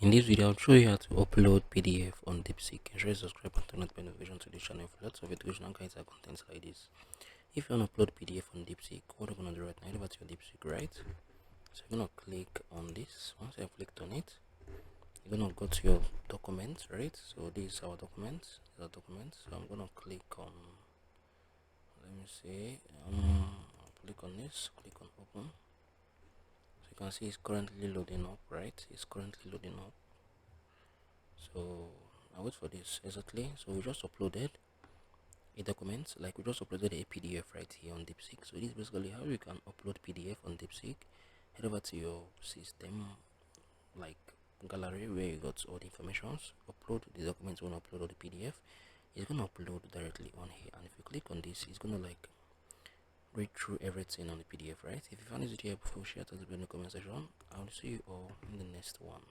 In this video, I'll show you how to upload PDF on Deepseek. Ensure you subscribe and turn on notification to this channel for lots of educational guides and contents like this. If you want to upload PDF on Deepseek, what I'm going to do right now, head over to your Deepseek, right? So you're going to click on this. Once you have clicked on it, you're going to go to your documents, right? So this is our documents. So I'm going to click on, let me see, click on this, click on open. So you can see it's currently loading up, right? It's currently loading up. So I'll wait for this exactly. So we just uploaded a document, like we just uploaded a PDF right here on Deepseek. So this is basically how you can upload PDF on Deepseek. Head over to your system, like gallery where you got all the informations. Upload the document you want to upload, or the PDF. It's gonna upload directly on here, and if you click on this, it's gonna like read through everything on the PDF, right? If you found this video helpful, share it in the comment section. I'll see you all in the next one.